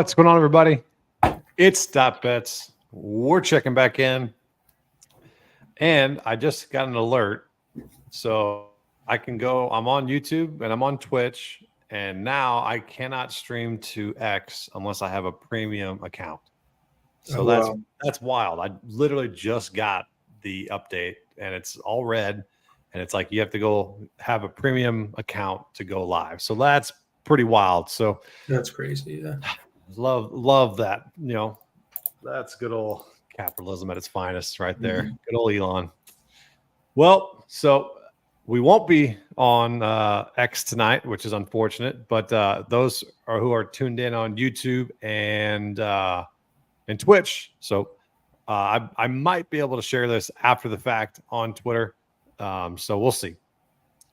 What's going on, everybody? It's Stop Bets. We're checking back in, and I just got an alert, so I can go. I'm on YouTube and I'm on Twitch, and now I cannot stream to X unless I have a premium account. So that's wild. I literally just got the update, and it's all red, and it's like you have to go have a premium account to go live. So that's pretty wild. So that's crazy. Yeah. Love that. You know, that's good old capitalism at its finest right there. Mm-hmm. Good old Elon. Well, so we won't be on X tonight, which is unfortunate, but those are who are tuned in on YouTube and Twitch. So I might be able to share this after the fact on Twitter. So we'll see.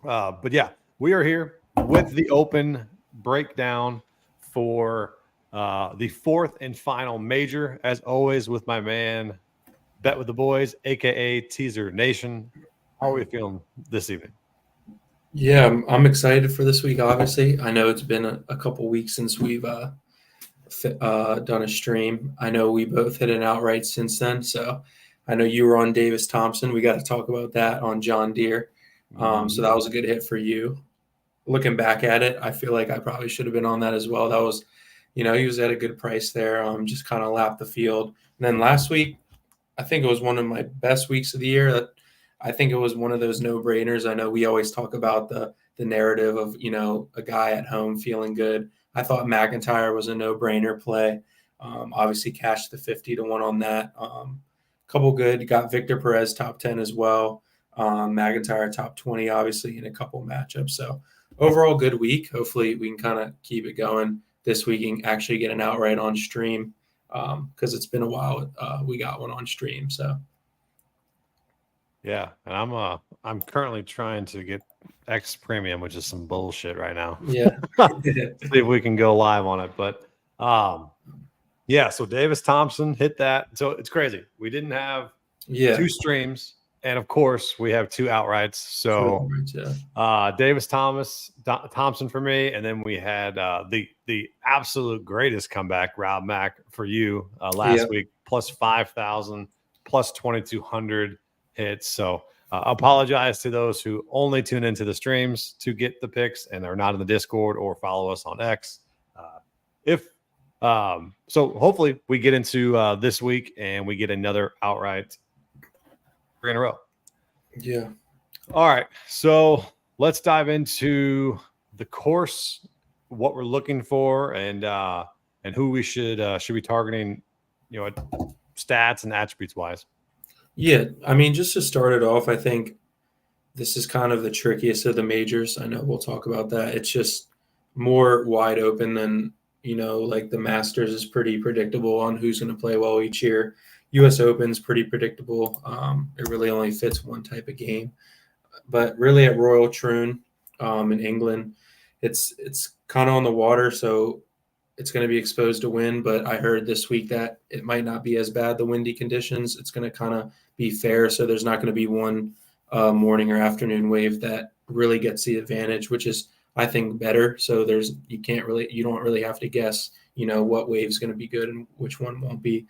But yeah, we are here with the open breakdown for the fourth and final major, as always, with my man, Bet with the Boys, a.k.a. Teaser Nation. How are we feeling this evening? Yeah, I'm excited for this week, obviously. I know it's been a couple weeks since we've done a stream. I know we both hit an outright since then, so I know you were on Davis Thompson. We got to talk about that on John Deere. So that was a good hit for you. Looking back at it, I feel like I probably should have been on that as well. That was, he was at a good price there. Just kind of lapped the field. And then last week, I think it was one of my best weeks of the year. I think it was one of those no-brainers. I know we always talk about the narrative of, a guy at home feeling good. I thought Macintyre was a no-brainer play. Obviously cashed the 50-1 on that. Couple good. Got Victor Perez top 10 as well. Macintyre top 20, obviously, in a couple matchups. So overall good week. Hopefully we can kind of keep it going this week and actually get an outright on stream because it's been a while. We got one on stream. So. Yeah, and I'm currently trying to get X Premium, which is some bullshit right now. Yeah. See if we can go live on it. But yeah, so Davis Thompson hit that. So it's crazy. We didn't have two streams, and of course we have two outrights. So Davis Thompson for me, and then we had the absolute greatest comeback, Rob Mac, for you last week, plus 5,000, plus 2,200 hits. So apologize to those who only tune into the streams to get the picks and are not in the Discord or follow us on X. So hopefully we get into this week and we get another outright in a row. Yeah. All right. So let's dive into the course, what we're looking for, and who we should be targeting, stats and attributes wise. Yeah, I mean, just to start it off, I think this is kind of the trickiest of the majors. I know we'll talk about that. It's just more wide open than, like the Masters is pretty predictable on who's going to play well each year. U.S. Open's pretty predictable. It really only fits one type of game. But really at Royal Troon in England, it's kind of on the water, so it's going to be exposed to wind, but I heard this week that it might not be as bad, the windy conditions. It's going to kind of be fair, so there's not going to be one morning or afternoon wave that really gets the advantage, which is, I think, better. So you don't really have to guess, what wave's going to be good and which one won't be.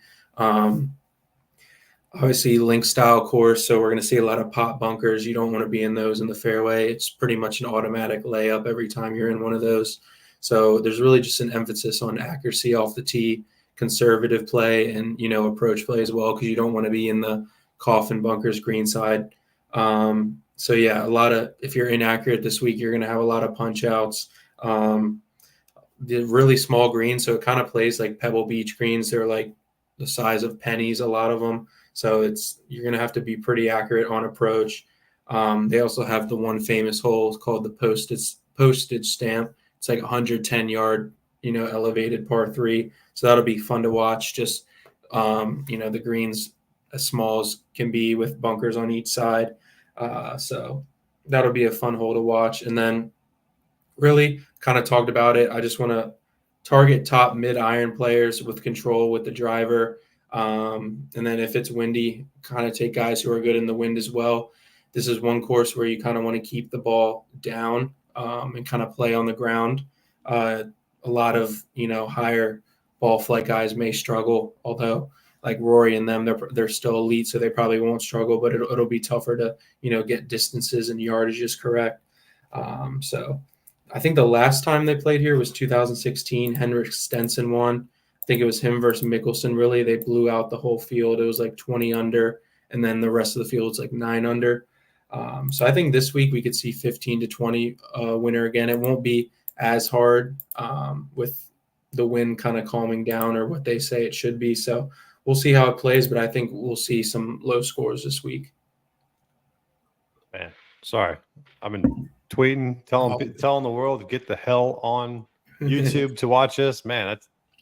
Obviously, link style course, so we're going to see a lot of pop bunkers. You don't want to be in those in the fairway. It's pretty much an automatic layup every time you're in one of those. So there's really just an emphasis on accuracy off the tee, conservative play, and, approach play as well, because you don't want to be in the coffin bunkers green side. So, yeah, if you're inaccurate this week, you're going to have a lot of punch outs. The really small greens, so it kind of plays like Pebble Beach greens. They're like the size of pennies, a lot of them. So you're going to have to be pretty accurate on approach. They also have the one famous hole called the postage stamp. It's like 110-yard, elevated par 3. So that'll be fun to watch. Just, the greens as small as can be with bunkers on each side. So that'll be a fun hole to watch. And then really kind of talked about it. I just want to target top mid-iron players with control with the driver. And then if it's windy, kind of take guys who are good in the wind as well. This is one course where you kind of want to keep the ball down and kind of play on the ground. A lot of, higher ball flight guys may struggle, although like Rory and them, they're still elite, so they probably won't struggle, but it'll be tougher to, get distances and yardages correct. So I think the last time they played here was 2016. Henrik Stenson won. I think it was him versus Mickelson. Really, they blew out the whole field. It was like 20 under, and then the rest of the field was like 9 under. So I think this week we could see 15 to 20 winner again. It won't be as hard with the wind kind of calming down, or what they say it should be. So we'll see how it plays, but I think we'll see some low scores this week. Man, sorry. I've been tweeting, telling the world to get the hell on YouTube to watch this. Man,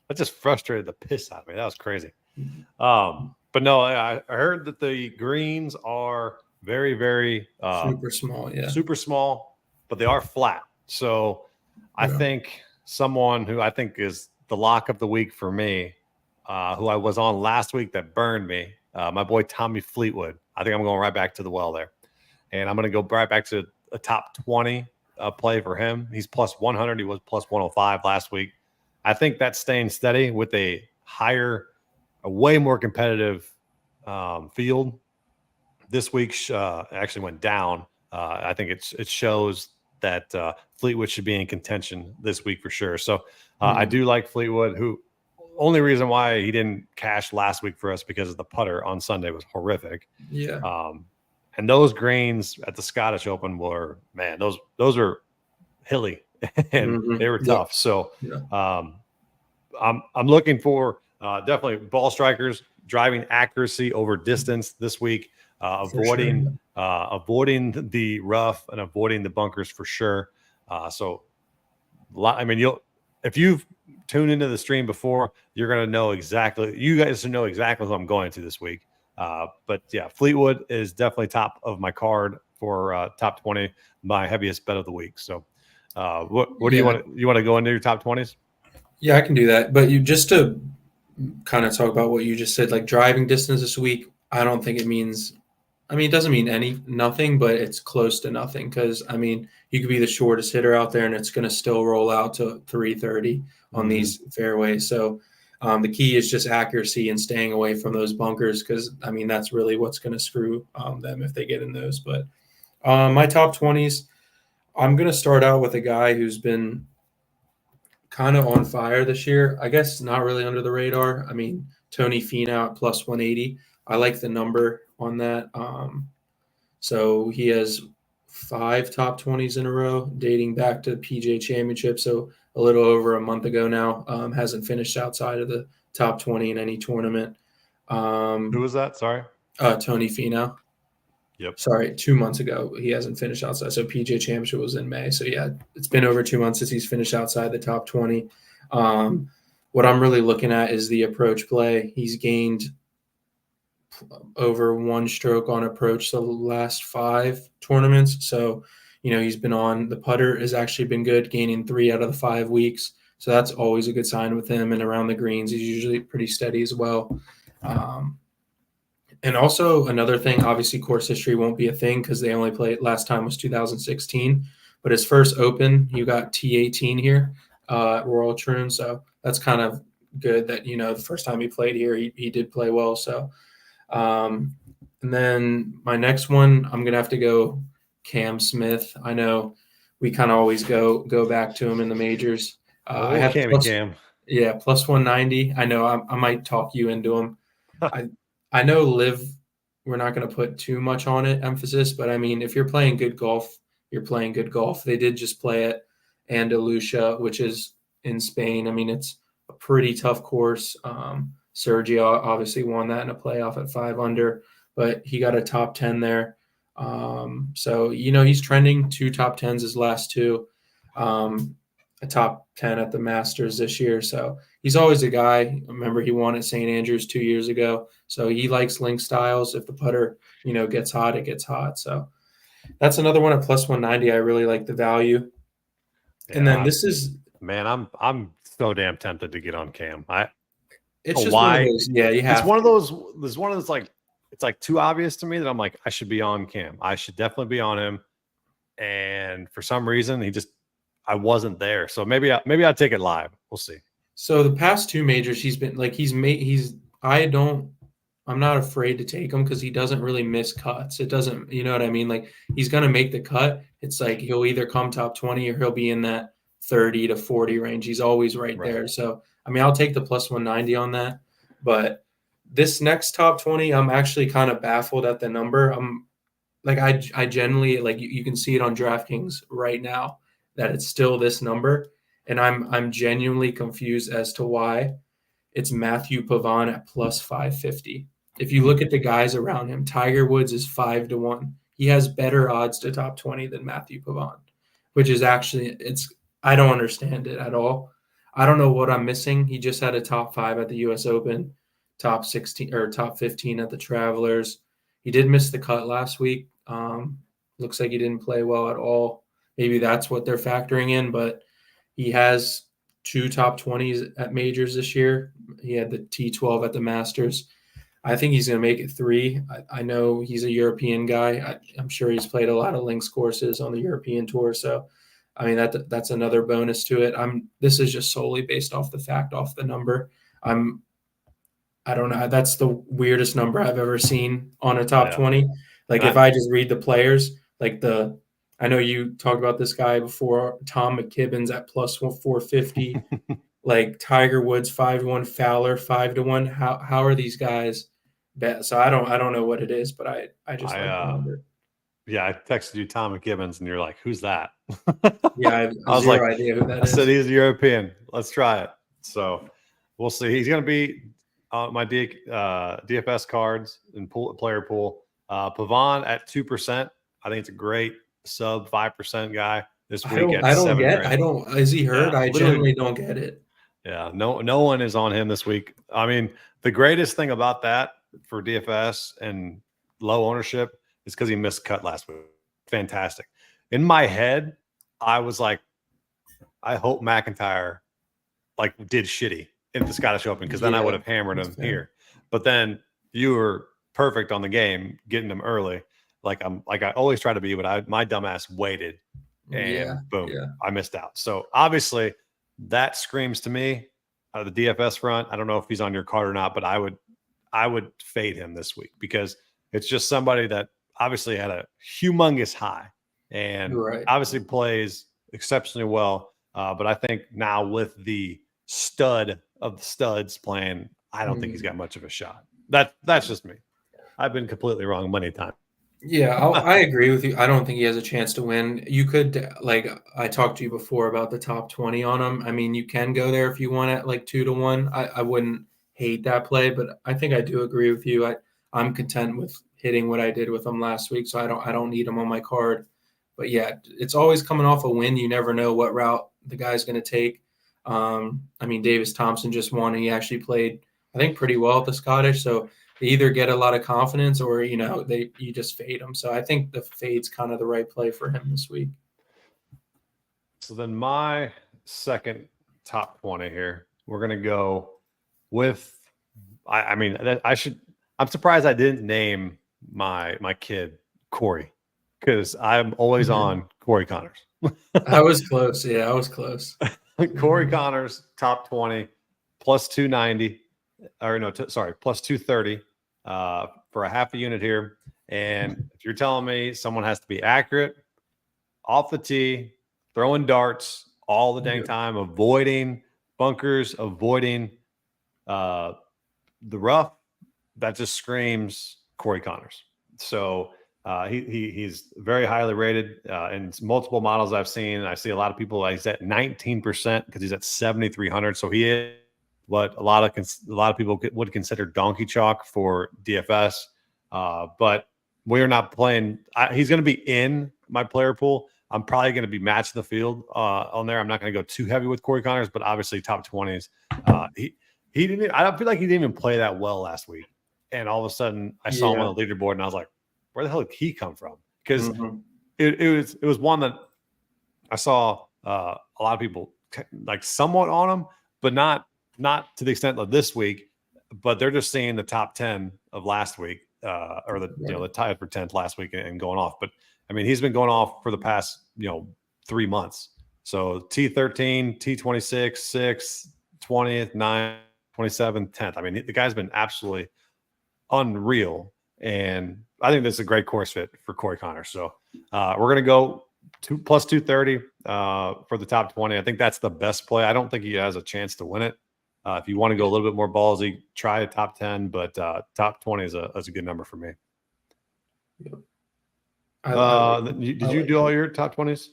that just frustrated the piss out of me. That was crazy. But no, I heard that the greens are very, very super small. Yeah. Super small, but they are flat. So I think someone who I think is the lock of the week for me, who I was on last week that burned me, my boy Tommy Fleetwood. I think I'm going right back to the well there. And I'm going to go right back to a top 20 play for him. He's plus 100. He was plus 105 last week. I think that's staying steady with a way more competitive field. This week actually went down. I think it shows that Fleetwood should be in contention this week for sure. So I do like Fleetwood, who only reason why he didn't cash last week for us because of the putter on Sunday was horrific. Yeah. And those greens at the Scottish Open were, man, those are hilly and they were tough. So I'm looking for definitely ball strikers, driving accuracy over distance this week, avoiding the rough and avoiding the bunkers for sure. So I mean, if you've tuned into the stream before, you're going to know exactly. You guys know exactly who I'm going to this week. But yeah, Fleetwood is definitely top of my card for top 20, my heaviest bet of the week. So, what do you want? You want to go into your top 20s? Yeah, I can do that. But just to kind of talk about what you just said, like driving distance this week, I don't think it means. I mean, it doesn't mean nothing, but it's close to nothing because I mean, you could be the shortest hitter out there, and it's going to still roll out to 330 on these fairways. So. The key is just accuracy and staying away from those bunkers because, I mean, that's really what's going to screw them if they get in those. But my top 20s, I'm going to start out with a guy who's been kind of on fire this year. I guess not really under the radar. I mean, Tony Finau at plus 180. I like the number on that. So he has 5 top 20s in a row dating back to the PGA Championship. So a little over a month ago now, hasn't finished outside of the top 20 in any tournament. Who was that? Sorry. Tony Finau. Yep. Sorry, 2 months ago. He hasn't finished outside. So PGA Championship was in May. So yeah, it's been over 2 months since he's finished outside the top 20. What I'm really looking at is the approach play. He's gained over 1 stroke on approach the last 5 tournaments. So he's been on. The putter has actually been good, gaining 3 out of the 5 weeks. So that's always a good sign with him. And around the greens, he's usually pretty steady as well. And also another thing, obviously course history won't be a thing because they only played last time was 2016. But his first Open, you got T18 here at Royal Troon. So that's kind of good that, the first time he played here, he did play well. So, and then my next one, I'm going to have to go Cam Smith. I know we kind of always go back to him in the majors. I have Cam. Yeah, plus 190. I know I might talk you into him. I know Liv, we're not going to put too much on it, emphasis, but I mean, if you're playing good golf, you're playing good golf. They did just play at Andalusia, which is in Spain. I mean, it's a pretty tough course. Sergio obviously won that in a playoff at 5 under, but he got a top 10 there. So, he's trending 2 top 10s his last 2, a top 10 at the Masters this year. So he's always a guy. Remember, he won at St. Andrews 2 years ago. So he likes link styles. If the putter, gets hot, it gets hot. So that's another one at plus 190. I really like the value. Yeah, and then this is, man, I'm so damn tempted to get on Cam. It's just one of those, yeah, you have. It's one of those. There's one of those it's like too obvious to me that I'm like, I should be on Cam. I should definitely be on him. And for some reason, I wasn't there. So maybe I'll take it live. We'll see. So the past two majors, he's been like I'm not afraid to take him because he doesn't really miss cuts. It doesn't, you know what I mean? Like he's gonna make the cut. It's like he'll either come top 20 or he'll be in that 30 to 40 range. He's always right there. So I mean, I'll take the plus 190 on that. But this next top 20, I'm actually kind of baffled at the number. I'm like I generally like you can see it on DraftKings right now that it's still this number, and I'm genuinely confused as to why it's Matthew Pavon at plus 550. If you look at the guys around him, Tiger Woods is 5-1. He has better odds to top 20 than Matthew Pavon, which is actually I don't understand it at all. I don't know what I'm missing. He just had a top 5 at the US Open, top 16 or top 15 at the Travelers. He did miss the cut last week. Looks like he didn't play well at all. Maybe that's what they're factoring in, but he has 2 top 20s at majors this year. He had the T12 at the Masters. I think he's going to make it 3. I know he's a European guy. I'm sure he's played a lot of links courses on the European tour. So, I mean, that's another bonus to it. This is just solely based off the number. I don't know. That's the weirdest number I've ever seen on a top 20. Like if I just read the players, like I know you talked about this guy before, Tom McKibbin's at plus 450, like Tiger Woods 5-1, Fowler 5-1. How are these guys bet? So I don't know what it is, but I just like the number. Yeah, I texted you Tom McKibbin's, and you're like, "Who's that?" Yeah, I was zero idea who that is. I said he's European. Let's try it. So we'll see. He's going to be my DFS cards and player pool. Pavon at 2%. I think it's a great sub 5% guy this week. Is he hurt? Yeah, I genuinely don't get it. Yeah, no one is on him this week. I mean, the greatest thing about that for DFS and low ownership is because he missed cut last week. Fantastic. In my head, I was like, I hope McIntyre did shitty in the Scottish Open because then I would have hammered him here. But then you were perfect on the game, getting them early. Like I always try to be, but my dumbass waited, and boom, I missed out. So obviously, that screams to me out of the DFS front. I don't know if he's on your card or not, but I would fade him this week because it's just somebody that obviously had a humongous high and obviously plays exceptionally well. But I think now with the stud of the studs playing, I don't think he's got much of a shot. That's just me. I've been completely wrong many times. Yeah, I agree with you. I don't think he has a chance to win. You could, like I talked to you before about the top 20 on him. I mean, you can go there if you want at like 2-1. I wouldn't hate that play, but I think I do agree with you. I'm content with hitting what I did with him last week, so I don't need him on my card. But yeah, it's always coming off a win. You never know what route the guy's going to take. I mean, Davis Thompson just won, and he actually played, I think, pretty well at the Scottish. So they either get a lot of confidence or, you just fade them. So I think the fade's kind of the right play for him this week. So then my second top 20 here, we're going to go with, I'm surprised I didn't name my kid Corey because I'm always on Corey Connors. I was close. Yeah, I was close. Corey Connors, top 20, plus 290. Plus 230 for a half a unit here. And if you're telling me someone has to be accurate, off the tee, throwing darts all the dang time, avoiding bunkers, avoiding the rough, that just screams Corey Connors. So he's very highly rated in multiple models I've seen. I see a lot of people, he's at 19% because he's at 7,300. So he is what a lot of people would consider donkey chalk for DFS. But we're not playing. He's going to be in my player pool. I'm probably going to be matching the field on there. I'm not going to go too heavy with Corey Connors, but obviously top 20s. He didn't. I don't feel like he didn't even play that well last week. And all of a sudden, I saw him on the leaderboard, and I was like, "Where the hell did he come from?" Because it was one that I saw a lot of people somewhat on him, but not to the extent of this week. But they're just seeing the top 10 of last week, or the tied for 10th last week and going off. But I mean, he's been going off for the past 3 months. So T13, T26, 6, 20th, 9th, 27th, 10th. I mean, the guy's been absolutely unreal. And I think this is a great course fit for Corey Connors. So we're going to go plus 230 for the top 20. I think that's the best play. I don't think he has a chance to win it. If you want to go a little bit more ballsy, try a top 10, but top 20 is a good number for me. Yep. Did you do all your top 20s?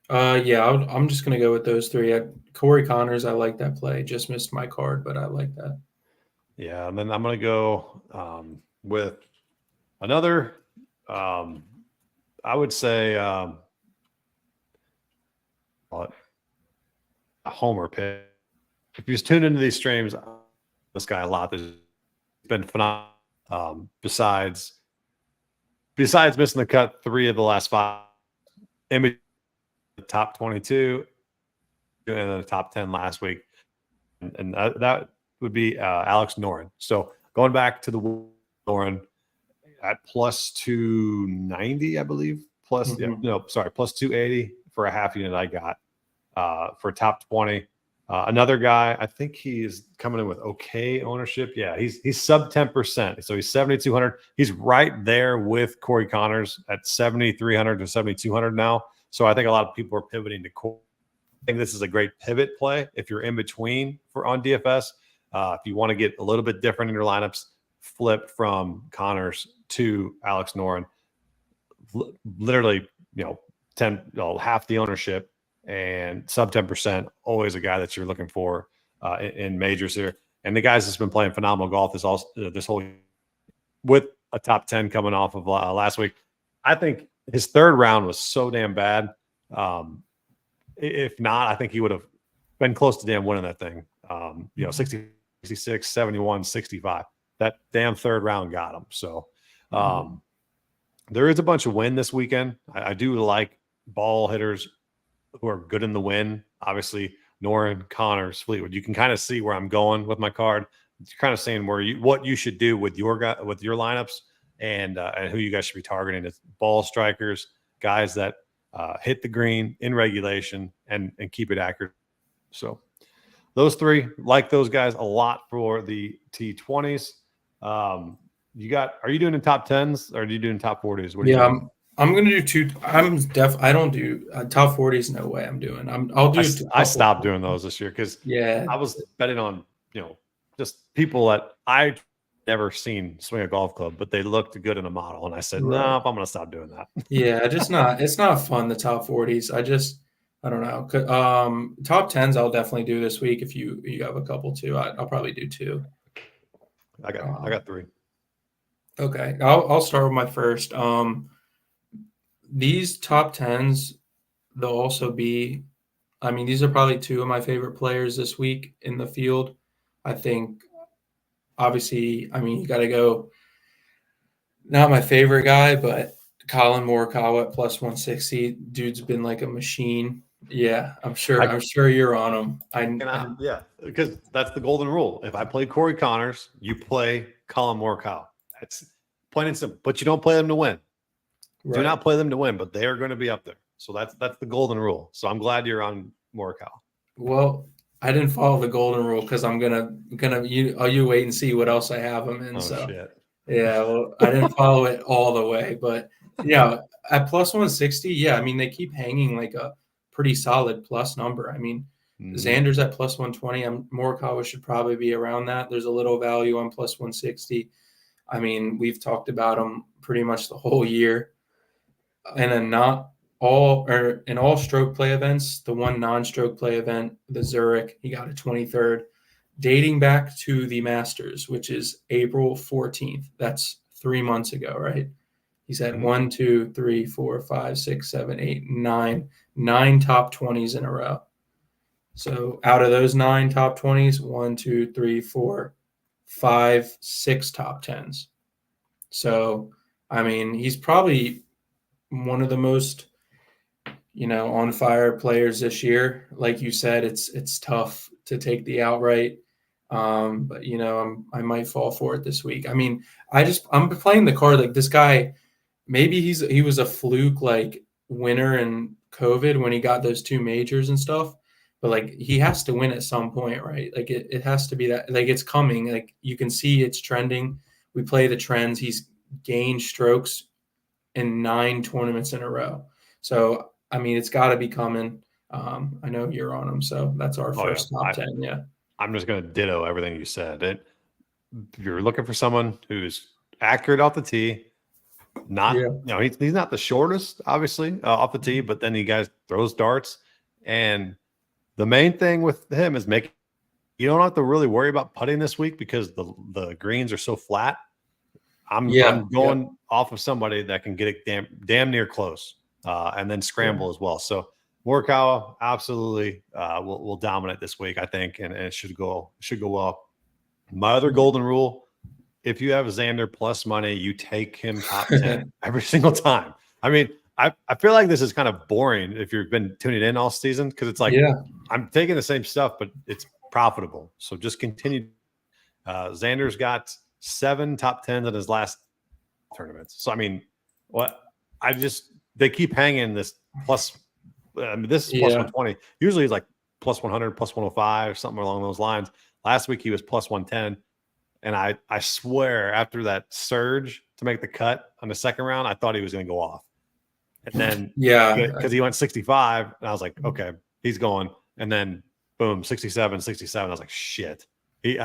Yeah, I'm just going to go with those three. Corey Connors, I like that play. Just missed my card, but I like that. Yeah, and then I'm going to go with another, I would say, a homer pick. If you just tune into these streams, this guy a lot. There's been phenomenal. Besides missing the cut 3 of the last 5, in the top 22, and then the top 10 last week, and that would be Alex Noren. So going back to the Noren at plus 290, I believe. Plus 280 for a half unit I got for top 20. Another guy, I think he's coming in with okay ownership. Yeah, he's sub 10%. So he's 7,200. He's right there with Corey Connors at 7,300 to 7,200 now. So I think a lot of people are pivoting to Corey. I think this is a great pivot play if you're in between on DFS. If you want to get a little bit different in your lineups, flip from Connors to Alex Noren. Literally, half the ownership and sub 10%. Always a guy that you're looking for in majors here. And the guy's just been playing phenomenal golf this whole year with a top 10 coming off of last week. I think his third round was so damn bad. If not, I think he would have been close to damn winning that thing. 60, 66, 71, 65. That damn third round got him. So there is a bunch of wind this weekend. I do like ball hitters who are good in the wind. Obviously, Noren, Connors, Fleetwood. You can kind of see where I'm going with my card. It's kind of saying what you should do with your lineups and who you guys should be targeting. It's ball strikers, guys that hit the green in regulation and keep it accurate. So those three, like those guys a lot for the T20s. Are you doing in top 10s or are you doing top 40s? What are you doing? I'm going to do two. I don't do top 40s. No way I'm doing. I'll do. I stopped doing those this year because I was betting on, just people that I never seen swing a golf club, but they looked good in a model. And I said, no, I'm going to stop doing that. Yeah. It's not fun. The top 40s. I don't know. Top 10s I'll definitely do this week. If you have a couple too, I'll probably do 2. I got 3. Okay. I'll start with my first. These top 10s, they'll also be, these are probably 2 of my favorite players this week in the field. I think, obviously, you got to go, not my favorite guy, but Colin Morikawa at plus 160. Dude's been like a machine. Yeah, I'm sure you're on him. Yeah, because that's the golden rule. If I play Corey Connors, you play Colin Morikawa. That's plain and simple. But you don't play them to win. Right. Do not play them to win, but they are going to be up there. So that's the golden rule. So I'm glad you're on Morikawa. Well, I didn't follow the golden rule because I'm gonna you wait and see what else I have them in. Shit. Yeah, well, I didn't follow it all the way, but yeah, at plus 160, yeah, they keep hanging like a pretty solid plus number. Xander's at plus 120. Morikawa should probably be around that. There's a little value on plus 160. We've talked about him pretty much the whole year. And then in all stroke play events, the one non-stroke play event, the Zurich, he got a 23rd, dating back to the Masters, which is April 14th. That's 3 months ago, right? He's had 1, 2, 3, 4, 5, 6, 7, 8, 9 top 20s in a row. So out of those 9 top 20s, 1, 2, 3, 4, 5, 6 top 10s. So, he's probably one of the most, on fire players this year. Like you said, it's tough to take the outright. But I might fall for it this week. I'm playing the card like this guy. Maybe he was a fluke like winner in COVID when he got those 2 majors and stuff. but like he has to win at some point, right? Like it has to be that, like it's coming. Like you can see it's trending. We play the trends. He's gained strokes in 9 tournaments in a row. So I mean, it's got to be coming. I know you're on him, so that's our Oh yeah, first top 10. Yeah, I'm just going to ditto everything you said. You're looking for someone who's accurate off the tee. yeah, He's not the shortest, obviously, off the tee, but then he guys throws darts. And the main thing with him is you don't have to really worry about putting this week because the greens are so flat. I'm going off of somebody that can get it damn near close, and then scramble as well. So Morikawa absolutely will dominate this week, I think, and it should go well. My other golden rule: if you have Xander plus money, you take him top 10 every single time. I mean, I feel like this is kind of boring if you've been tuning in all season because it's like I'm taking the same stuff, but it's profitable. So just continue. Xander's got 7 top 10s in his last tournaments. So I mean, they keep hanging this plus. I mean, this is plus 120. Usually it's like plus 100, plus 105, something along those lines. Last week he was plus 110. And I swear after that surge to make the cut on the second round, I thought he was going to go off. And then, because he went 65, and I was like, okay, he's going. And then, boom, 67. I was like, shit. He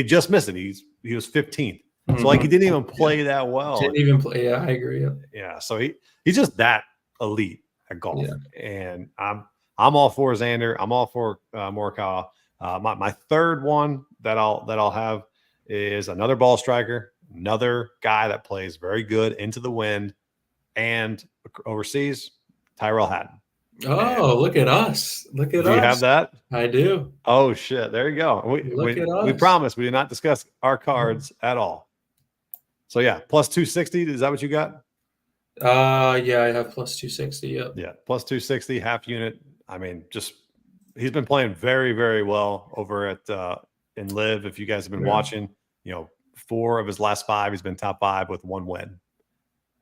just missed it. He was 15th. So like he didn't even play that well. Didn't even play. Yeah, I agree. Yeah. So he's just that elite at golf. Yeah. And I'm all for Xander. I'm all for Morikawa. My third one that I'll have is another ball striker, another guy that plays very good into the wind and overseas, Tyrell Hatton. Oh, look at us. Look at us. Do you have that? I do. Oh, shit. There you go. We promise we did not discuss our cards at all. So, yeah, plus 260. Is that what you got? Yeah, I have plus 260. Yep. Yeah, plus 260, half unit. I mean, he's been playing very, very well over at in Live. If you guys have been watching, 4 of his last 5, he's been top 5 with 1 win.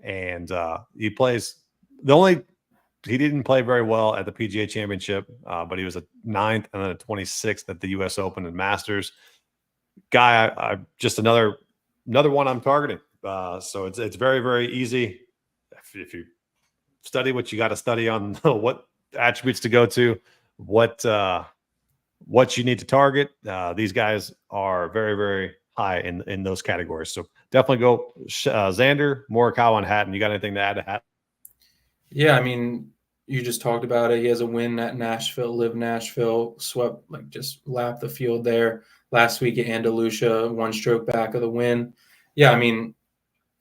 And he plays he didn't play very well at the PGA Championship, but he was a 9th and then a 26th at the US Open and Masters. Guy, I just another one I'm targeting. So it's very, very easy. If you study what you got to study on what attributes to go to, what you need to target. These guys are very, very high in those categories. So definitely go Xander, Morikawa, and Hatton. You got anything to add to Hatton? Yeah, I mean, you just talked about it. He has a win at Nashville, Live Nashville, swept, just lapped the field there. Last week at Andalusia, 1 stroke back of the win. Yeah, I mean,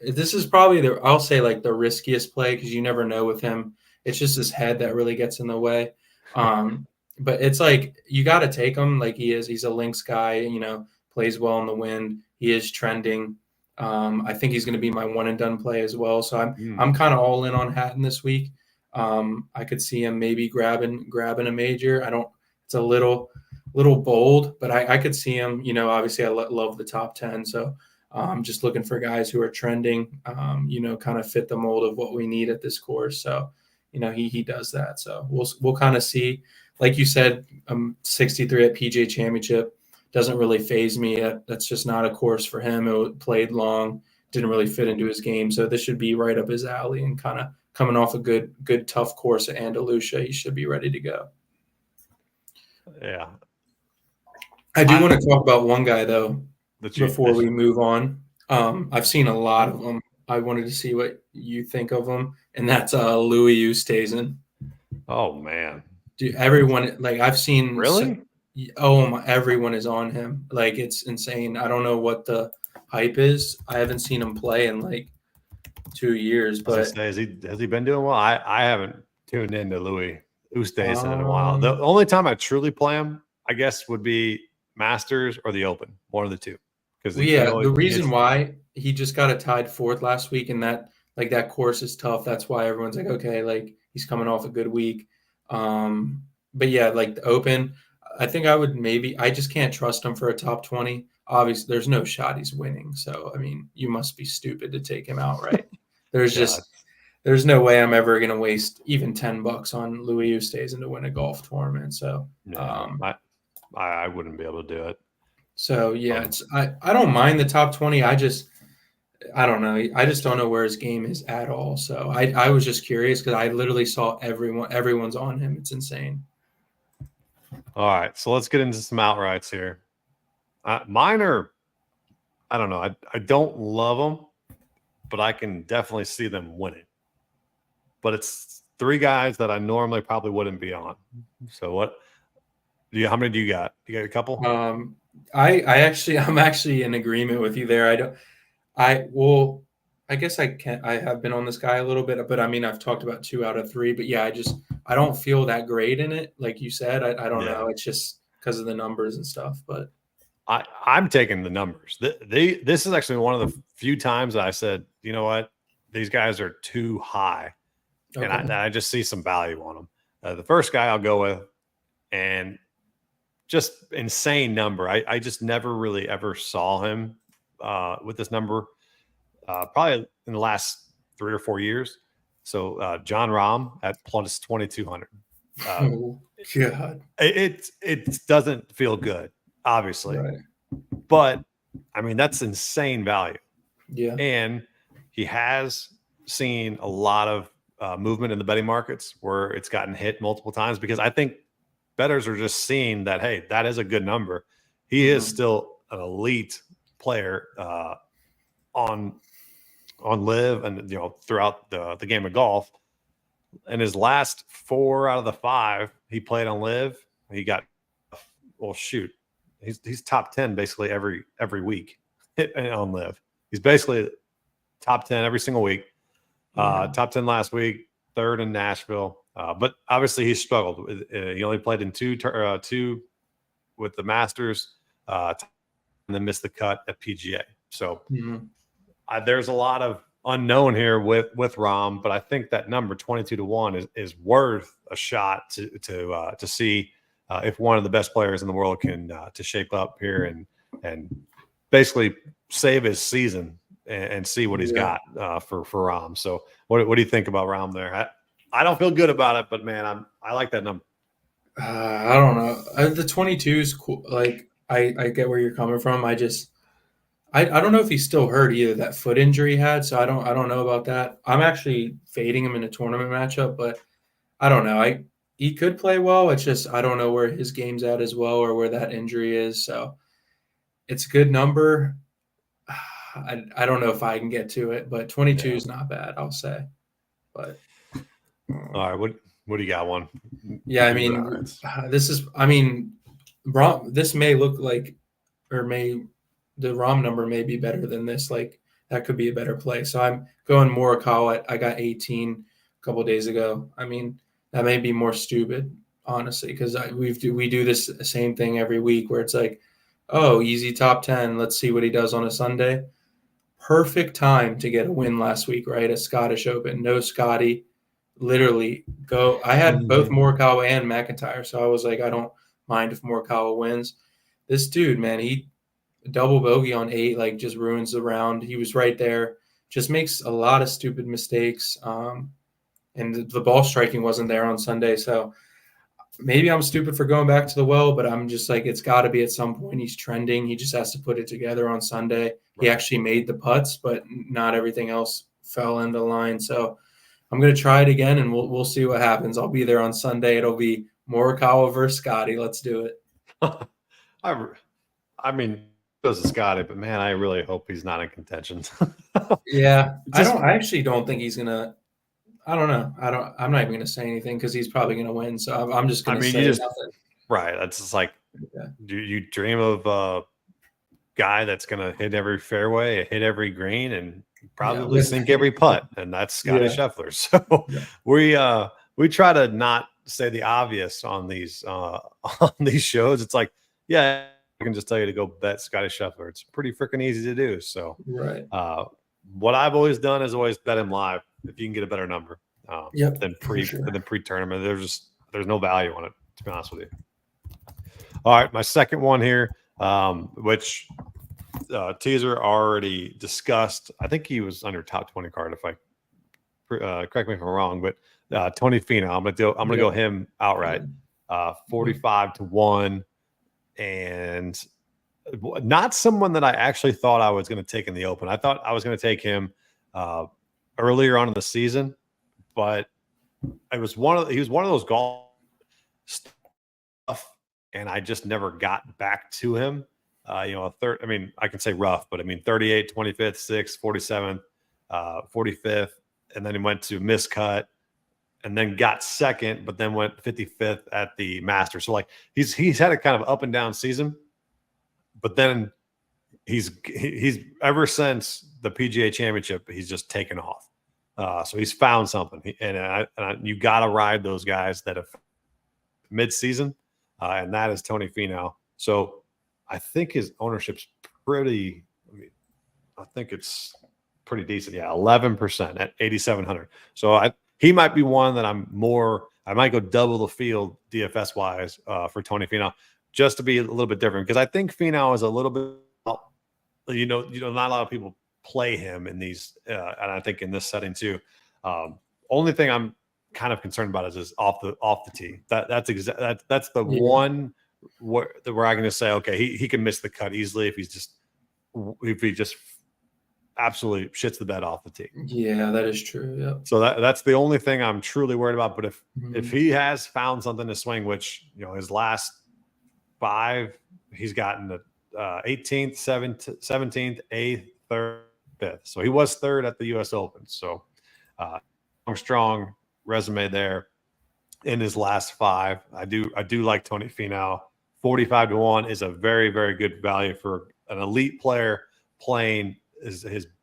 this is probably I'll say the riskiest play because you never know with him. It's just his head that really gets in the way. But it's you got to take him like he is. He's a links guy, plays well in the wind. He is trending. I think he's going to be my one and done play as well. So I'm kind of all in on Hatton this week. I could see him maybe grabbing a major. It's a little bold, but I could see him, obviously I love the top 10. So I'm just looking for guys who are trending, kind of fit the mold of what we need at this course. So, he does that. So we'll kind of see. Like you said, 63 at PGA Championship doesn't really faze me. That's just not a course for him. It played long, didn't really fit into his game. So this should be right up his alley and kind of coming off a good tough course at Andalusia. He should be ready to go. Yeah. I do want to talk about one guy though before we move on. I've seen a lot of them. I wanted to see what you think of them, and that's Louis Oosthuizen. Oh man. Dude, everyone I've seen really. Everyone is on him. It's insane. I don't know what the hype is. I haven't seen him play in 2 years. But has he been doing well? I haven't tuned into Louis Oosthuizen in a while. The only time I truly play him, I guess, would be Masters or the Open, one of the two. Because the reason why he just got a tied 4th last week, and that that course is tough. That's why everyone's okay, he's coming off a good week. But yeah, the Open, I think I would I just can't trust him for a top 20. Obviously, there's no shot he's winning. So, I mean, you must be stupid to take him out, right? There's there's no way I'm ever going to waste even $10 on Louis Oosthuizen to win a golf tournament. So, Yeah, I wouldn't be able to do it. so yeah, I don't mind the top 20. I don't know. I just don't know where his game is at all. So I was just curious because I literally saw everyone's on him. It's insane. All right, so let's get into some outrights here. Mine are, I don't know. I don't love them, but I can definitely see them winning. But it's three guys that I normally probably wouldn't be on. So how many do you got? You got a couple? I'm actually in agreement with you there. I guess I have been on this guy a little bit, but I mean, I've talked about 2 out of 3, but yeah, I don't feel that great in it. Like you said, I don't know. It's just because of the numbers and stuff, but I'm taking the numbers. This is actually one of the few times that I said, you know what, these guys are too high, okay. and I just see some value on them. The first guy I'll go with, and just insane number. I just never really ever saw him with this number, probably in the last 3 or 4 years. So John Rahm at plus 2,200. Oh God, it doesn't feel good, obviously. right. But I mean, that's insane value. Yeah. And he has seen a lot of movement in the betting markets where it's gotten hit multiple times, because I think bettors are just seeing that, hey, that is a good number. He is still an elite player on live and throughout the game of golf. And his last 4 out of the 5 he played on live, he got, well, shoot, he's top 10 basically every week on live. He's basically top 10 every single week. Top 10 last week, 3rd in Nashville. But obviously he struggled. He only played in two with the Masters, and then missed the cut at PGA. So there's a lot of unknown here with Rahm, but I think that number 22-1 is worth a shot to see if one of the best players in the world can to shape up here and basically save his season and see what he's got for Rahm. So what do you think about Rahm there? I don't feel good about it, but man, I like that number. I don't know. The 22 is cool. Like I get where you're coming from. I don't know if he's still hurt either. That foot injury he had, so I don't know about that. I'm actually fading him in a tournament matchup, but I don't know. He could play well. It's just I don't know where his game's at as well, or where that injury is. So it's a good number. I don't know if I can get to it, but 22 is not bad, I'll say. But all right, what do you got? One? Yeah, I mean, this may look like, or the ROM number may be better than this. Like that could be a better play. So I'm going Morikawa. I got 18 a couple of days ago. I mean, that may be more stupid, honestly, because we do this same thing every week where it's like, oh, easy top 10. Let's see what he does on a Sunday. Perfect time to get a win last week, right? A Scottish Open. No Scotty. Literally go. I had both Morikawa and McIntyre, so I was like, I don't mind if Morikawa wins. This dude, man, he double bogey on 8, like just ruins the round. He was right there, just makes a lot of stupid mistakes. And the ball striking wasn't there on Sunday, so maybe I'm stupid for going back to the well, but I'm just like, it's got to be at some point. He's trending. He just has to put it together on Sunday. Right. He actually made the putts, but not everything else fell into line. So I'm going to try it again, and we'll see what happens. I'll be there on Sunday. It'll be Morikawa versus Scotty. Let's do it. I mean, it goes to Scotty, but man, I really hope he's not in contention. Yeah, I actually don't think he's gonna. I don't know. I'm not even gonna say anything because he's probably gonna win. So I'm just gonna say nothing. Right. That's just like, do you dream of a guy that's gonna hit every fairway, hit every green, and probably sink every putt, and that's Scotty Scheffler. So we try to not say the obvious on these shows. It's like, I can just tell you to go bet Scotty Scheffler. It's pretty freaking easy to do. So what I've always done is always bet him live if you can get a better number than pre-tournament. There's no value on it, to be honest with you. All right, my second one here, which teaser already discussed. I think he was on your top 20 card, if I correct me if I'm wrong, but Tony Finau, I'm gonna go him outright, 45-1, and not someone that I actually thought I was going to take in the Open. I thought I was going to take him earlier on in the season, but he was one of those golf stuff, and I just never got back to him. A third. I mean, I can say rough, but I mean 38, 25th, 6th, 47th, 45th, and then he went to miscut, and then got second, but then went 55th at the Masters. So like he's had a kind of up and down season, but then he's ever since the PGA Championship, he's just taken off. So he's found something, and you got to ride those guys that have mid-season, and that is Tony Finau. So I think his ownership's pretty. I think it's pretty decent. Yeah, 11% at 8,700. So he might be one that I might go double the field DFS wise for Tony Finau, just to be a little bit different, because I think Finau is a little bit. Not a lot of people play him in these, and I think in this setting too. Only thing I'm kind of concerned about is off the tee. That's the one where I'm going to say, okay, he can miss the cut easily if he just absolutely shits the bed off the tee. Yeah, that is true. Yeah. So that's the only thing I'm truly worried about. But if he has found something to swing, which his last 5, he's gotten the 18th, 17th, 8th, 3rd, 5th. So he was 3rd at the U.S. Open. So strong resume there in his last 5. I do like Tony Finau. 45-1 is a very, very good value for an elite player playing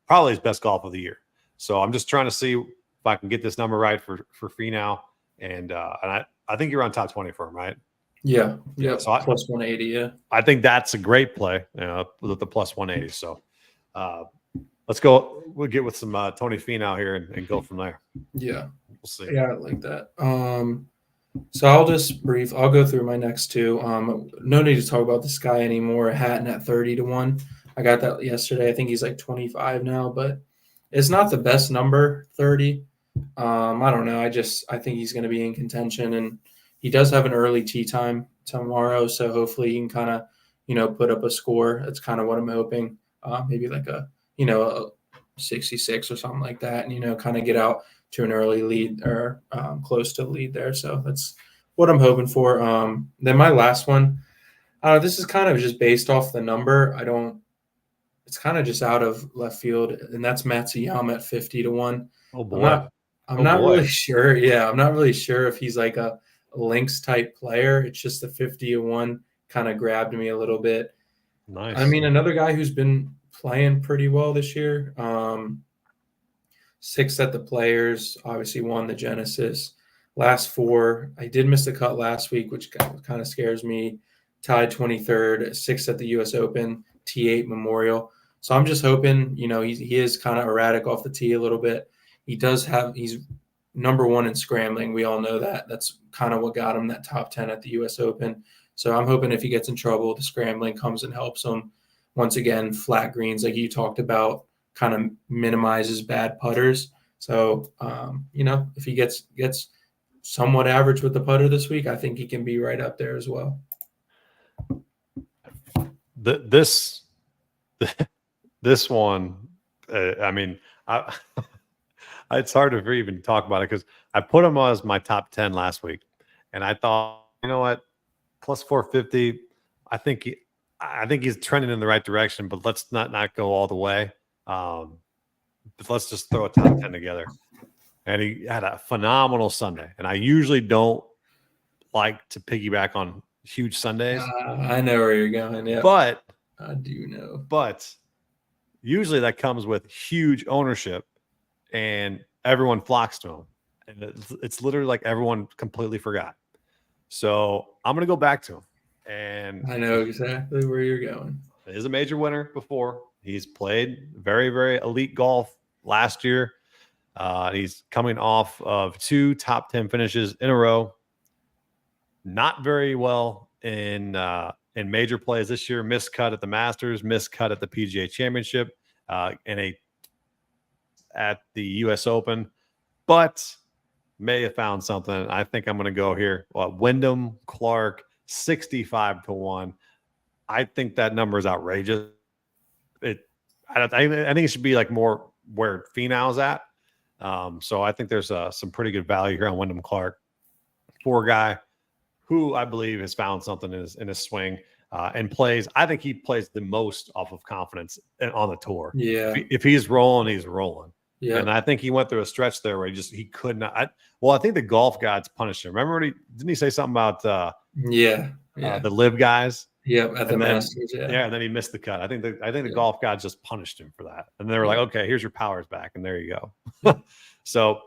probably his best golf of the year. So I'm just trying to see if I can get this number right for Finau, and I think you're on top 20 for him, right? Yeah. So plus 180. Yeah, I think that's a great play with the plus 180. So let's go. We'll get with some Tony Finau here and go from there. Yeah, we'll see. Yeah, I like that. So I'll go through my next 2. No need to talk about this guy anymore. Hatton at 30-1. I got that yesterday. I think he's like 25 now, but it's not the best number, 30. I don't know. I think he's going to be in contention, and he does have an early tee time tomorrow, so hopefully he can kind of, put up a score. That's kind of what I'm hoping. Maybe like a 66 or something like that, and kind of get out to an early lead or close to a lead there. So that's what I'm hoping for. Then my last one, this is kind of just based off the number. It's kind of just out of left field, and that's Matsuyama at 50-1. Oh boy. I'm not really sure. Yeah, I'm not really sure if he's like a links type player. It's just the 50-1 kind of grabbed me a little bit. Nice. I mean, another guy who's been playing pretty well this year. 6th at the Players, obviously won the Genesis. Last 4, I did miss the cut last week, which kind of scares me. Tied 23rd, 6th at the U.S. Open, T8 Memorial. So I'm just hoping, he is kind of erratic off the tee a little bit. He's number 1 in scrambling. We all know that. That's kind of what got him that top 10 at the U.S. Open. So I'm hoping if he gets in trouble, the scrambling comes and helps him. Once again, flat greens, like you talked about, kind of minimizes bad putters. So, if he gets somewhat average with the putter this week, I think he can be right up there as well. This one, I mean, it's hard to even talk about it because I put him as my top 10 last week, and I thought, you know what, plus 450, I think he's trending in the right direction, but let's not go all the way. But let's just throw a top 10 together. And he had a phenomenal Sunday. And I usually don't like to piggyback on huge Sundays. I know where you're going. Yeah, but I do know. But usually that comes with huge ownership, and everyone flocks to him. And it's literally like everyone completely forgot. So I'm going to go back to him. And I know exactly where you're going. He's a major winner before. He's played very, very elite golf last year. He's coming off of 2 top 10 finishes in a row. Not very well in major plays this year. Missed cut at the Masters, missed cut at the PGA Championship, at the U.S. Open. but may have found something. I think I'm going to go here. Wyndham Clark, 65-1. I think that number is outrageous. I think it should be like more where Finau's at. So I think there's some pretty good value here on Wyndham Clark for a guy who I believe has found something in his swing and plays. I think he plays the most off of confidence on the tour. Yeah. If he's rolling, he's rolling. Yeah. And I think he went through a stretch there where he could not. I think the golf gods punished him. Remember didn't he say something about the live guys? Yeah, at the Masters. And then he missed the cut. I think the golf gods just punished him for that. And they were like, okay, here's your powers back, and there you go. So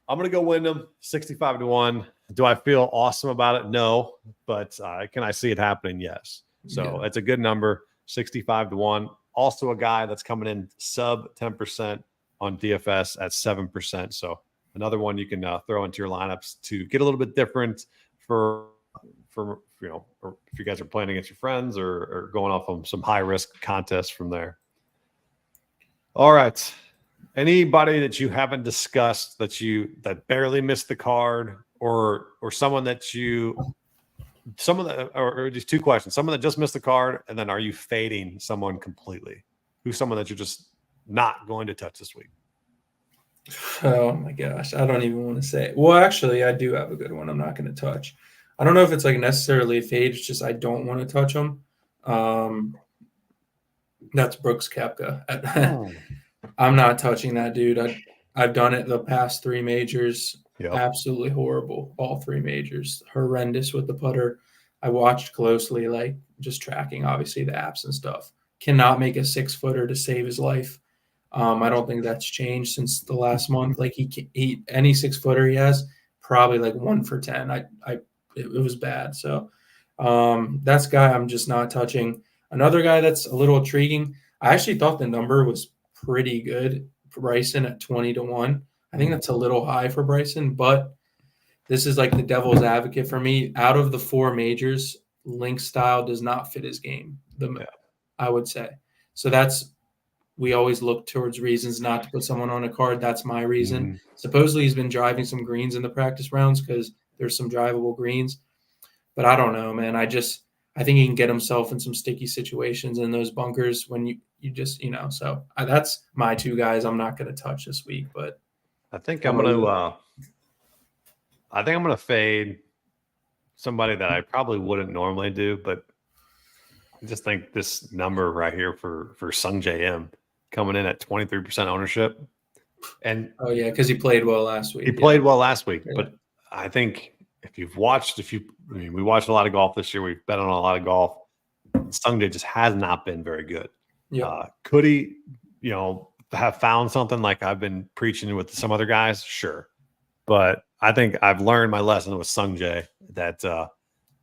I'm gonna go Wyndham, 65-1. Do I feel awesome about it? No, but can I see it happening? Yes. So it's a good number, 65-1. Also a guy that's coming in sub 10% on DFS at 7%. So another one you can throw into your lineups to get a little bit different for or if you guys are playing against your friends or going off on some high risk contests from there. All right. Anybody that you haven't discussed that barely missed the card or someone that or just two questions, someone that just missed the card, and then are you fading someone completely? Who's someone that you're just not going to touch this week? Oh my gosh. I don't even want to say it. Well, actually I do have a good one I'm not going to touch. I don't know if it's like necessarily a fade. It's just I don't want to touch him. That's Brooks Koepka. I'm not touching that dude. I've done it the past 3 majors. Yep. Absolutely horrible. All 3 majors. Horrendous with the putter. I watched closely, like just tracking, obviously, the apps and stuff. Cannot make a 6-footer to save his life. I don't think that's changed since the last month. Like he any 6-footer he has, probably like 1 for 10. It was bad. So that's a guy I'm just not touching. Another guy that's a little intriguing. I actually thought the number was pretty good. Bryson at 20-1. I think that's a little high for Bryson, but this is like the devil's advocate for me. Out of the 4 majors, link style does not fit his game. I would say. So we always look towards reasons not to put someone on a card. That's my reason. Mm-hmm. Supposedly he's been driving some greens in the practice rounds because there's some drivable greens, but I don't know, man. I think he can get himself in some sticky situations in those bunkers when you just, so that's my 2 guys I'm not going to touch this week, but I think I'm going to fade somebody that I probably wouldn't normally do, but I just think this number right here for Sungjae M coming in at 23% ownership. And because he played well last week. He played well last week, but I think we watched a lot of golf this year. We've bet on a lot of golf. Sungjae just has not been very good. Yeah. Could he, have found something like I've been preaching with some other guys? Sure. But I think I've learned my lesson with Sungjae that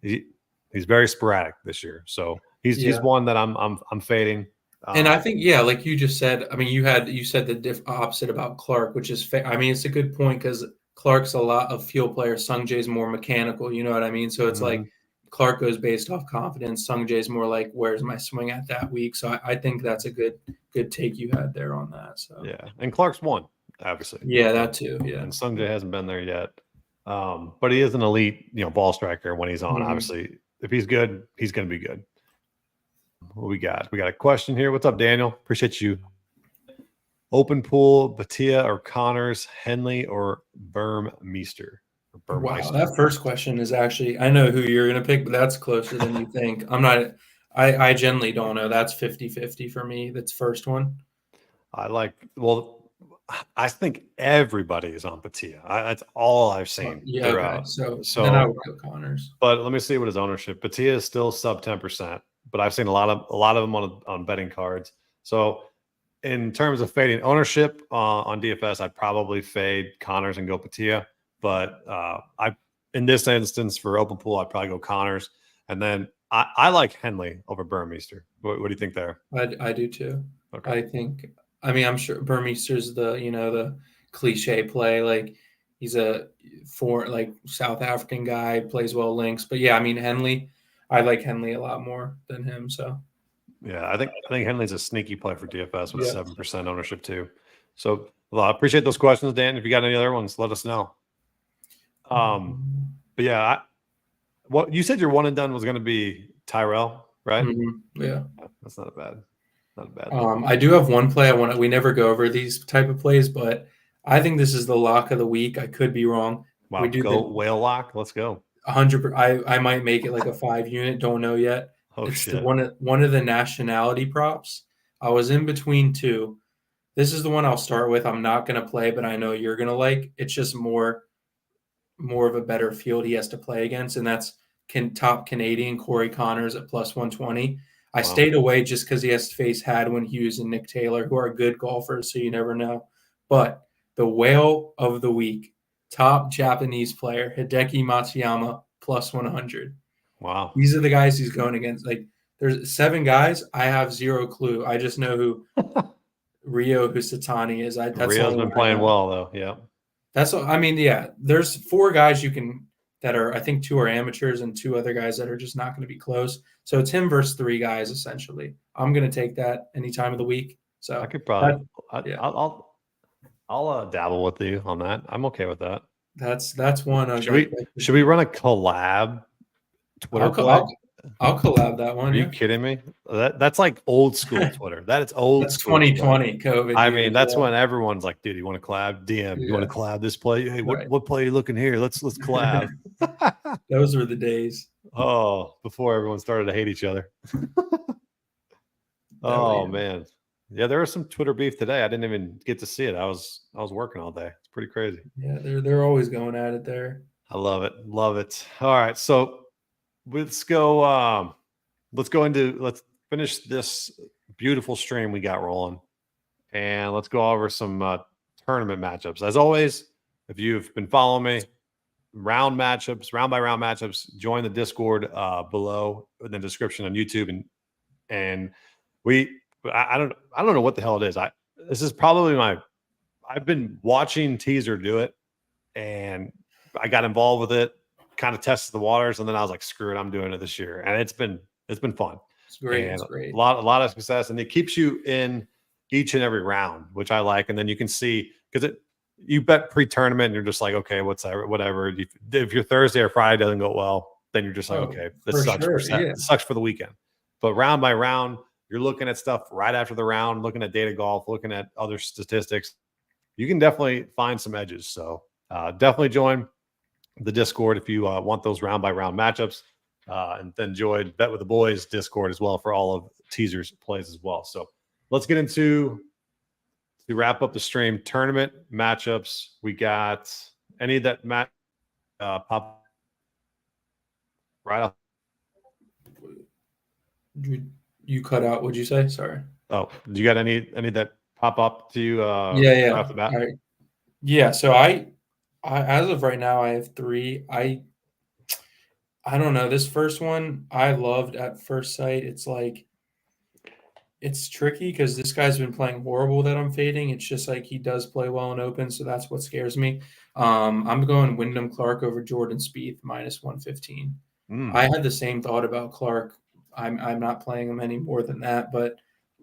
he's very sporadic this year. So he's one that I'm fading. And I think, like you just said, I mean, you said the opposite about Clark, which is, it's a good point because Clark's a lot of field player. Sungjae's more mechanical, you know what I mean? So it's like Clark goes based off confidence. Sungjae's more like, where's my swing at that week? So I think that's a good take you had there on that. So and Clark's won, obviously. Yeah, that too. Yeah, and Sungjae hasn't been there yet, but he is an elite, ball striker when he's on. Obviously, if he's good, he's going to be good. What we got? We got a question here. What's up, Daniel? Appreciate you. Open pool, Batia or Connors, Henley or Burmeister? Wow, that first question is actually, I know who you're going to pick, but that's closer than you think. I generally don't know. That's 50-50 for me. That's first one. I think everybody is on Batia. That's all I've seen. Okay. So then I would go Connors. But let me see what his ownership. Batia is still sub 10%, but I've seen a lot of them on betting cards. So in terms of fading ownership on DFS, I'd probably fade Connors and go Batia. But in this instance for open pool, I'd probably go Connors. And then I like Henley over Burmeister. What do you think there? I do too. Okay. I'm sure Burmeister's the cliche play. Like he's a South African guy, plays well links. But Henley, I like Henley a lot more than him. So I think Henley's a sneaky play for DFS with 7% ownership too. So Well, I appreciate those questions, Dan. If you got any other ones, let us know. But yeah, what you said your one and done was going to be Tyrell, right? Yeah, that's not bad. I do have one play I want. We never go over these type of plays, but I think this is the lock of the week. I could be wrong. Wow, we do go whale lock. Let's go. 100. I might make it like a 5 unit. Don't know yet. Shit. One of the nationality props. I was in between two. This is the one I'll start with. I'm not going to play, but I know you're going to like. It's just more of a better field he has to play against, and that's top Canadian Corey Connors at plus 120. I stayed away just because he has to face Hadwin Hughes and Nick Taylor, who are good golfers, so you never know. But the whale of the week, top Japanese player, Hideki Matsuyama, plus 100. Wow. These are the guys he's going against. Like, there's 7 guys. I have zero clue. I just know who Ryo Husatani is. Rio's been playing well, though. Yeah. There's 4 guys that are, I think 2 are amateurs and 2 other guys that are just not going to be close. So it's him versus 3 guys, essentially. I'm going to take that any time of the week. So I could probably, I'll dabble with you on that. I'm okay with that. That's one. Should we run a collab Twitter play? I'll collab that one. Are you kidding me? That's like old school Twitter. That's old school. 2020 COVID. I mean, that's when everyone's like, dude, you want to collab? DM, you want to collab this play? Hey, what play are you looking here? Let's collab. Those were the days. Oh, before everyone started to hate each other. Man. Yeah, there was some Twitter beef today. I didn't even get to see it. I was working all day. It's pretty crazy. Yeah, they're always going at it there. I love it. Love it. All right. So let's go. Let's finish this beautiful stream we got rolling. And let's go over some tournament matchups. As always, if you've been following me, round by round matchups, join the Discord below in the description on YouTube. And I don't know what the hell it is. This is probably I've been watching Teaser do it, and I got involved with it, kind of tested the waters, and then I was like, screw it, I'm doing it this year. And it's been fun. It's great. And it's great. A lot of success, and it keeps you in each and every round, which I like. And then you can see, because you bet pre-tournament and you're just like, okay, whatever. If your Thursday or Friday doesn't go well, then you're just like, okay, this sucks. This sucks for the weekend. But round by round, you're looking at stuff right after the round, looking at data golf, looking at other statistics. You can definitely find some edges. So definitely join the Discord if you want those round by round matchups. And then join Bet with the Boys Discord as well for all of Teaser's plays as well. So let's get into, to wrap up the stream, tournament matchups. We got any that pop right off. You cut out. What'd you say? Sorry. Oh, do you got any that pop up to you? Yeah. Right off the bat? So I as of right now, I have 3. I don't know. This first one I loved at first sight. It's like, it's tricky because this guy's been playing horrible that I'm fading. It's just like he does play well in open, so that's what scares me. I'm going Wyndham Clark over Jordan Spieth minus 115. I had the same thought about Clark. I'm not playing him any more than that, but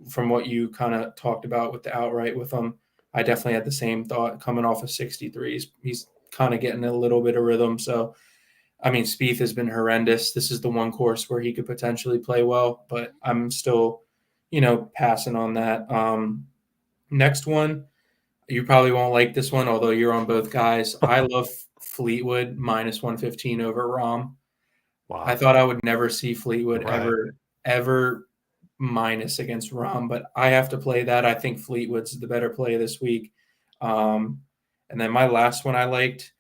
from what you kind of talked about with the outright with him, I definitely had the same thought coming off of 63. He's kind of getting a little bit of rhythm. So, I mean, Spieth has been horrendous. This is the one course where he could potentially play well, but I'm still, passing on that. Next one, you probably won't like this one, although you're on both guys. I love Fleetwood minus 115 over Rahm. Wow. I thought I would never see Fleetwood ever minus against Rahm, but I have to play that. I think Fleetwood's the better play this week. And then my last one I liked,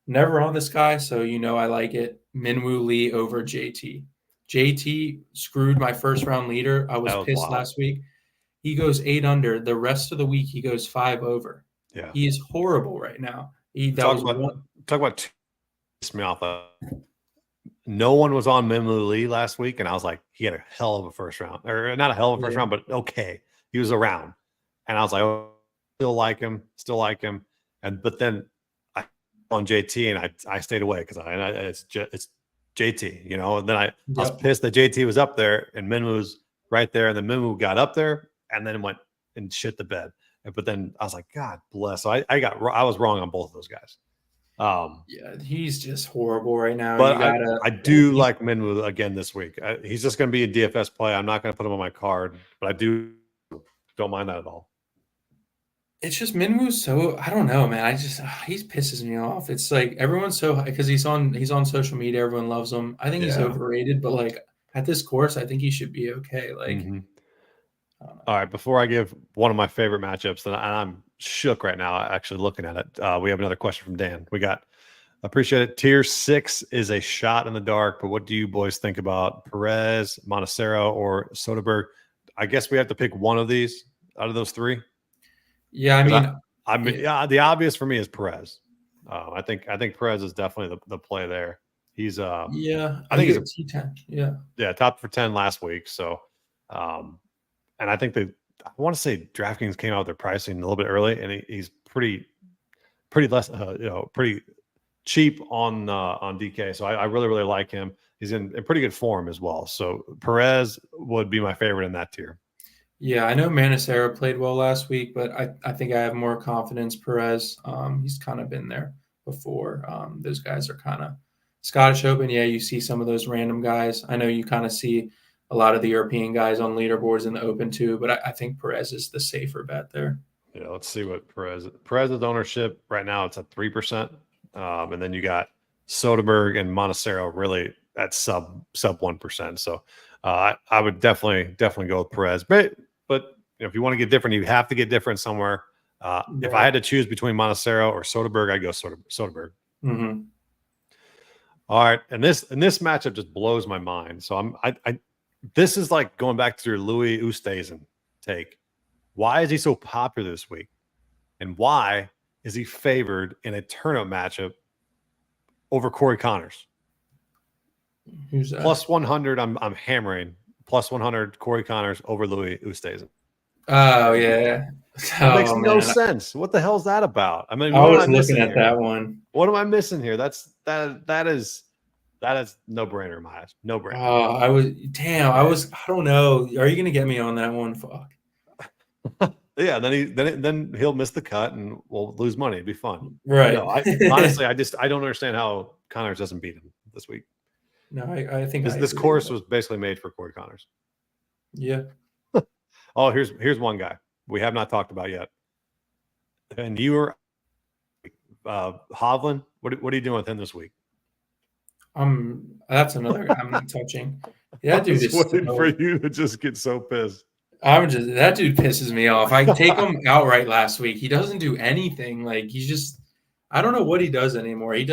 never on this guy, so I like it. Minwoo Lee over JT. JT screwed my first round leader. I was pissed last week. He goes 8 under. The rest of the week he goes 5 over. Yeah, he is horrible right now. Talk about me off. No one was on Minwoo Lee last week, and I was like, he had a hell of a first round, or not a hell of a first round, but okay, he was around, and I was like, oh, still like him, but then on JT, and I stayed away because it's JT, and then I was pissed that JT was up there and Minwoo was right there, and then Minwoo got up there and then went and shit the bed. But then I was like, God bless. So I was wrong on both of those guys. Yeah, he's just horrible right now. But You gotta. I do like Minwoo again this week. He's just going to be a DFS play. I'm not going to put him on my card, but I don't mind that at all. It's just Minwoo's so I don't know, man. He pisses me off. It's like everyone's so because he's on social media. Everyone loves him. I think he's overrated, but like at this course, I think he should be okay. Like, all right. Before I give one of my favorite matchups, and I'm shook right now actually looking at it. We have another question from Dan. Appreciate it. Tier 6 is a shot in the dark, but what do you boys think about Perez, Montecero, or Soderberg? I guess we have to pick one of these out of those three. Yeah, I mean, the obvious for me is Perez. I think Perez is definitely the play there. He's I think he's a T10. Yeah, top for 10 last week. So, and I think I want to say DraftKings came out with their pricing a little bit early, and he's pretty less, pretty cheap on DK. So I really, really like him. He's in pretty good form as well. So Perez would be my favorite in that tier. Yeah, I know Montecero played well last week, but I think I have more confidence Perez. He's kind of been there before. Those guys are kind of Scottish Open. Yeah, you see some of those random guys. I know you kind of see a lot of the European guys on leaderboards in the Open too, but I think Perez is the safer bet there. Yeah, let's see what Perez's ownership right now. It's at 3%. And then you got Soderberg and Montecero really at sub 1%. So I would definitely go with Perez. But if you want to get different, you have to get different somewhere. If I had to choose between Montecero or Soderberg, I'd go Soderberg. Mm-hmm. All right, and this matchup just blows my mind. So this is like going back to your Louis Oosthuizen take. Why is he so popular this week? And why is he favored in a tournament matchup over Corey Connors? Who's that? Plus 100, I'm hammering. Plus 100 Corey Connors over Louis Oosthuizen. Oh, yeah. It makes no sense. What the hell is that about? I mean, I was looking at that one. What am I missing here? That is no brainer in my eyes. No brainer. Oh, I don't know. Are you gonna get me on that one? Fuck. Yeah, then he'll miss the cut and we'll lose money. It'd be fun. Right. No, honestly, I don't understand how Connors doesn't beat him this week. No, I think this course was basically made for Corey Connors. Yeah. Oh, here's one guy we have not talked about yet. And you were Hovland. What are you doing with him this week? That's another I'm not touching. Yeah, dude, just waiting for you to just get so pissed. That dude pisses me off. I take him outright last week. He doesn't do anything. Like I don't know what he does anymore. I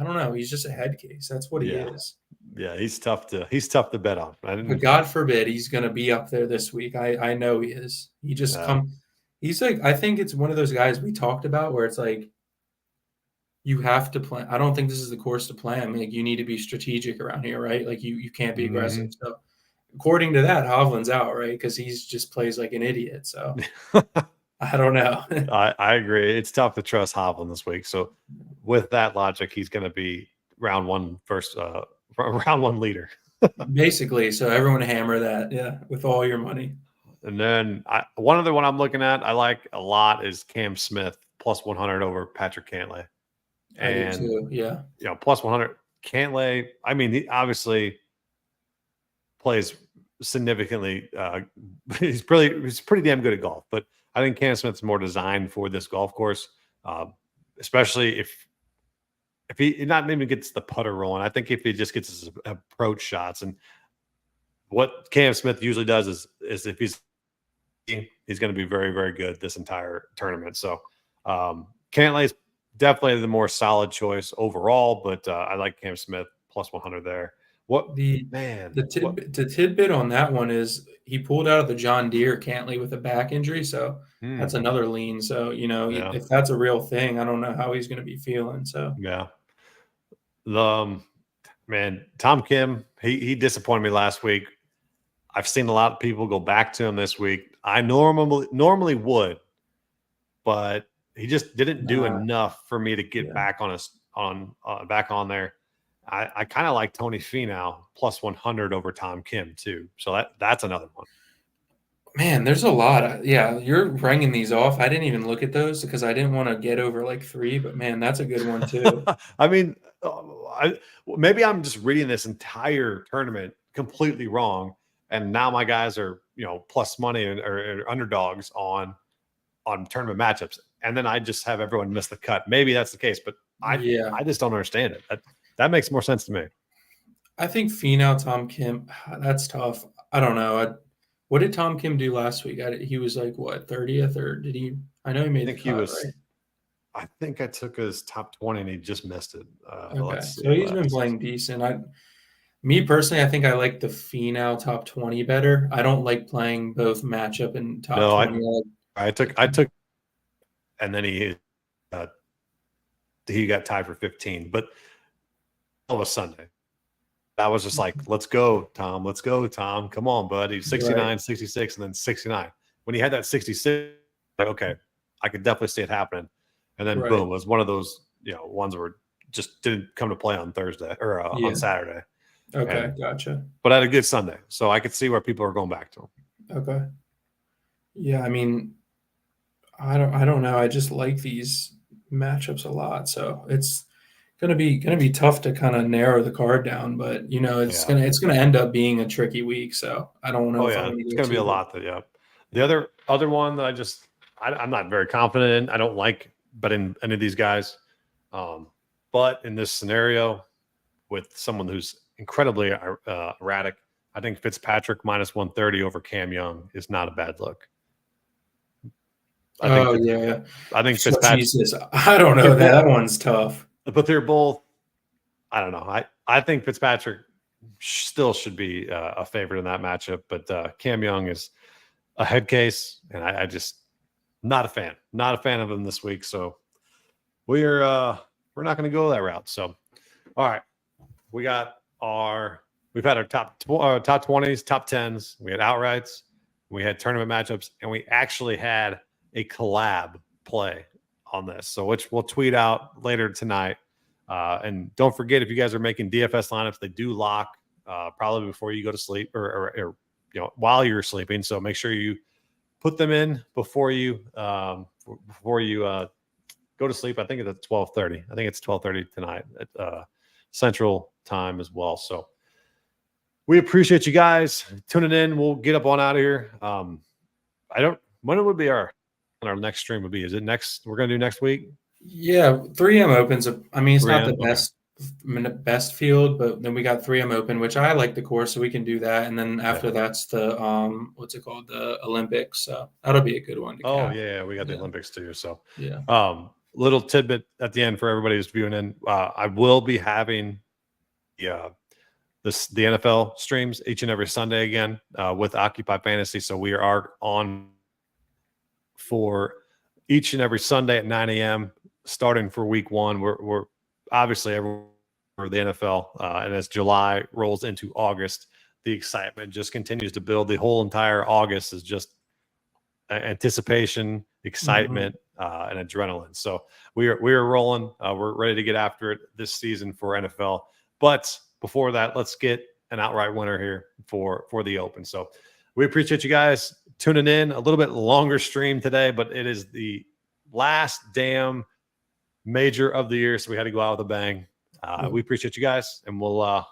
don't know. He's just a head case. That's what he is. Yeah, he's tough to bet on. But God forbid he's going to be up there this week. I know he is. He just he's like, I think it's one of those guys we talked about where it's like, you have to plan. I don't think this is the course to plan. Like you need to be strategic around here, right? Like you can't be aggressive. So according to that, Hovland's out, right? Because he's just plays like an idiot. So I don't know. I agree. It's tough to trust Hovland this week. So with that logic, he's going to be round one leader. Basically. So everyone hammer that, with all your money. And then one other one I'm looking at I like a lot is Cam Smith plus 100 over Patrick Cantlay. And I do too. Yeah. Plus 100 Cantlay. I mean, he obviously plays significantly. He's pretty damn good at golf, but I think Cam Smith's more designed for this golf course, especially if he not even gets the putter rolling. I think if he just gets his approach shots, and what Cam Smith usually does is if he's going to be very, very good this entire tournament. So Cantlay's definitely the more solid choice overall, but I like Cam Smith plus 100 there. The tidbit on that one is he pulled out of the John Deere Cantlay with a back injury, so that's another lean. So if that's a real thing, I don't know how he's going to be feeling. So Tom Kim, he disappointed me last week. I've seen a lot of people go back to him this week. I normally would, but he just didn't do enough for me to get back back on there. I kind of like Tony Finau plus 100 over Tom Kim too. So that's another one. Man, there's a lot. Yeah, you're ringing these off. I didn't even look at those because I didn't want to get over like 3, but man, that's a good one too. I mean, maybe I'm just reading this entire tournament completely wrong, and now my guys are plus money or underdogs on tournament matchups, and then I just have everyone miss the cut. Maybe that's the case, but Yeah. I just don't understand it. That makes more sense to me. I think Finau, Tom Kim, that's tough. I don't know. What did Tom Kim do last week? He was like, what, 30th, or did he? I know he I made the think he cut, was. right? I think I took his top 20 and he just missed it. Okay. Let's see. So he's been playing decent. Me personally, I think I like the Finau top 20 better. I don't like playing both matchup and top No, 20. I took, and then uh, he got tied for 15, but it was Sunday. I was just like, let's go, Tom. Let's go, Tom. Come on, bud. He's 69, Right. 66, and then 69. When he had that 66, like, okay, I could definitely see it happening. And then Right. boom, it was one of those, ones where just didn't come to play on Thursday or on Yeah. Saturday. Okay. And Gotcha. but I had a good Sunday, so I could see where people are going back to him. Okay. Yeah. I mean, I don't know. I just like these matchups a lot. So it's gonna be tough to kind of narrow the card down, but it's Yeah. gonna end up being a tricky week. So I don't know Oh if I yeah, want to it's go going to be a too hard. lot. Yeah. The other one that I'm not very confident in. I don't like betting any of these guys, but in this scenario with someone who's incredibly erratic, I think Fitzpatrick minus 130 over Cam Young is not a bad look. I think Oh yeah. I think So, Fitzpatrick. Jesus, I don't They're know. both, That one's tough. but they're both. I don't know. I think Fitzpatrick still should be a favorite in that matchup, but Cam Young is a head case, and I just not a fan of him this week. So we're not going to go that route. So all right, we've had our top 20s, top 10s. We had outrights, we had tournament matchups, and we actually had a collab play on this. So which we'll tweet out later tonight. And don't forget, if you guys are making DFS lineups, they do lock probably before you go to sleep or while you're sleeping. So make sure you put them in before you go to sleep. I think it's at 12:30. I think it's 12:30 tonight at Central Time as well. So we appreciate you guys tuning in. We'll get up on out of here. When it would be our next stream would be? Is it next? We're gonna do next week. Yeah, 3M opens up. I mean, it's not 3M? the best field, but then we got 3M open, which I like the course, so we can do that. And then after that's the what's it called, the Olympics. So that'll be a good one to Oh catch. yeah, we got the Yeah. Olympics too. So Yeah. Little tidbit at the end for everybody who's viewing in. I will be having the NFL streams each and every Sunday again with Occupy Fantasy. So we are on for each and every Sunday at 9 a.m. starting for week 1. We're obviously everywhere for the NFL, and as July rolls into August, the excitement just continues to build. The whole entire August is just anticipation, excitement, and adrenaline. So we are rolling. We're ready to get after it this season for NFL. But before that, let's get an outright winner here for the Open. So we appreciate you guys tuning in. A little bit longer stream today, but it is the last damn major of the year, so we had to go out with a bang. We appreciate you guys, and we'll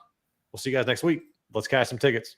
see you guys next week. Let's cash some tickets.